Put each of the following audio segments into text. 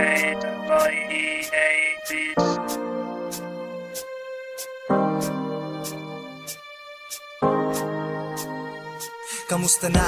made by EA Beats. Kamusta na,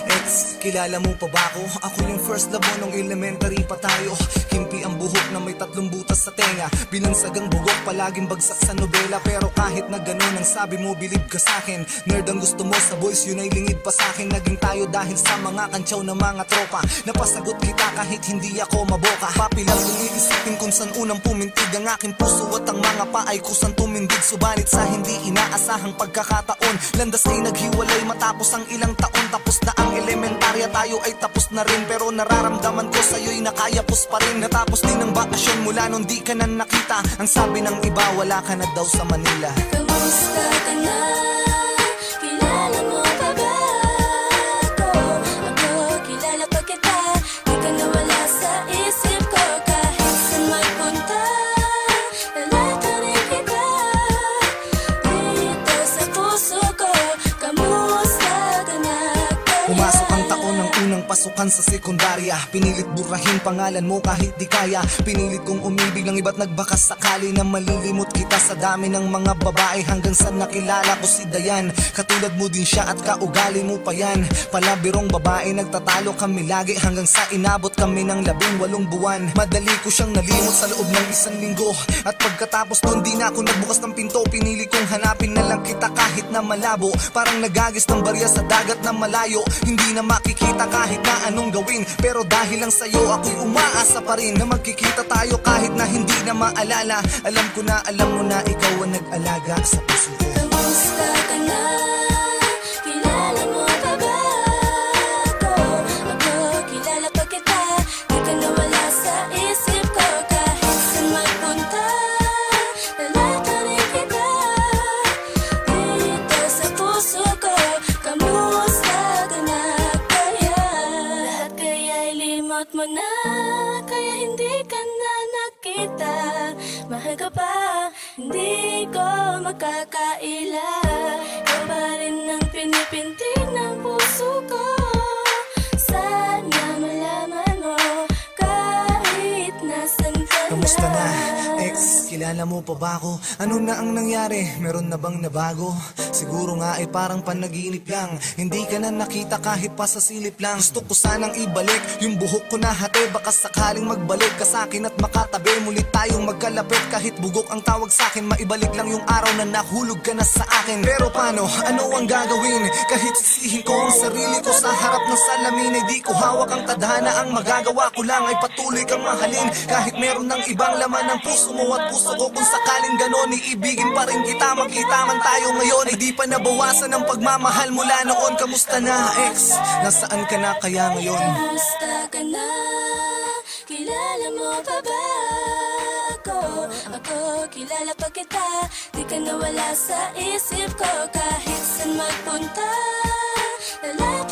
ex? Kilala mo pa ba ako? Ako yung first love mo nung elementary pa tayo. Himpi ang buhok na may 3 butas sa tenga. Binansagang buhok, palaging bagsak sa nobela. Pero kahit na ganun ang sabi mo, believe ka sa'kin. Nerd ang gusto mo sa boys, yun ay lingid pa sa'kin. Naging tayo dahil sa mga kantsaw na mga tropa. Napasagot kita kahit hindi ako maboka. Papi lang kung iisipin kung saan unang pumintig ang aking puso at ang mga paay kusang tumindig. Subalit sa hindi inaasahang pagkakataon, landas ay naghiwalay matapos ang ilang taon. Tapos na ang elementarya, tayo ay tapos na rin. Pero nararamdaman ko sa'yo'y nakayapos pa rin. Natapos din ang bakasyon mula nung di ka na nakita. Ang sabi ng iba, wala ka na daw sa Manila. Kamusta ka na? Kilala mo pa ba ako? Ako, kilala pa kita. Di ka nawala sa isip ko. Kahit saan magpunta, lalata rin kita. Dito sa puso ko, kamusta ka na? Pumasok ang taon ng unang pasukan sa sekundarya. Pinilit burahin pangalan mo kahit di kaya. Pinilit kong umibig ng iba't nagbakas sakali na malilimot kita sa dami ng mga babae. Hanggang sa nakilala ko si Dayan. Katulad mo din siya at kaugali mo pa yan. Palabirong babae, nagtatalo kami lagi. Hanggang sa inabot kami ng 18 buwan. Madali ko siyang nalimot sa loob ng 1 linggo. At pagkatapos nun di na ako nagbukas ng pinto. Pinili kong hanapin na lang kita kahit na malabo. Parang nagagis ng barya sa dagat na malayo. Hindi na makikita kahit na anong gawin. Pero dahil lang sa'yo ako'y umaasa pa rin na magkikita tayo kahit na hindi na maalala. Alam ko na alam mo na ikaw ang nag-alaga sa puso ko. Kamusta ka na? Kilala mo pa ba ako? Ako, kilala pa kita. Di ka nawala sa isip ko. Kahit saan magpunta, lalata rin kita. Dito sa puso ko, kamusta ka na? Kaya lahat kaya'y limot mo na. Kaya hindi ka na nakita. Mahal ka pa, hindi ko makakaila. Ikaw pa rin ang pinipintig ng puso ko. Sana malaman mo kahit nasan ka na. Kamusta na, ex? Kilala mo pa ba ako? Ano na ang nangyari? Meron na bang nabago? Siguro nga ay parang panaginip lang. Hindi ka na nakita kahit pa sa silip lang. Gusto ko sanang ibalik yung buhok ko na hati. Baka sakaling magbalik ka sa'kin at makatabi. Muli tayong magkalapit kahit bugok ang tawag sa'kin. Maibalik lang yung araw na nahulog ka na sa akin. Pero paano? Ano ang gagawin? Kahit sisihin ko ang sarili ko sa harap ng salamin, ay di ko hawak ang tadhana. Ang magagawa ko lang ay patuloy kang mahalin. Kahit meron ng ibang laman ng puso mo at puso ko. Kung sakaling ganon, iibigin pa rin kita. Magkita man tayo ngayon, ay di pa nabawasan ang pagmamahal mula noon. Kamusta na, ex? Nasaan ka na kaya ngayon? Kamusta ka na? Kilala mo pa ba ako? Ako, kilala pa kita. Di ka nawala sa isip ko. Kahit saan magpunta, lalata